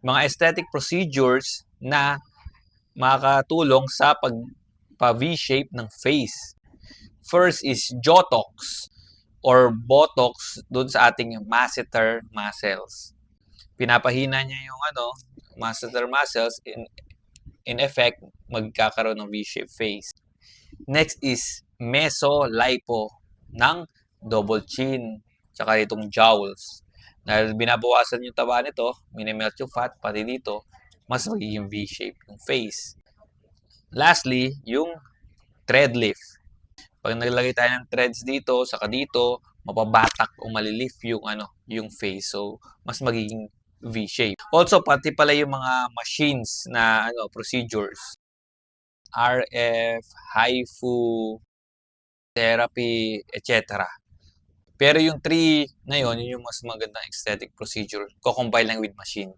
Mga aesthetic procedures na makakatulong sa pagpa-V-shape ng face. First is Jotox or Botox dun sa ating masseter muscles. Pinapahina niya yung masseter muscles, in effect, magkakaroon ng V-shape face. Next is Mesolipo ng double chin, tsaka itong jowls. Dahil binabawasan yung taba nito, minimelt yung fat, pati dito, mas magiging V-shape yung face. Lastly, yung thread lift. Pag naglagay tayo ng threads dito, saka dito, mapabatak o malilift yung face. So, mas magiging V-shape. Also, pati pala yung mga machines na procedures. RF, HIFU, therapy, etc. Pero yung 3 na yun yung mas magandang aesthetic procedure. Ko-combine lang with machine.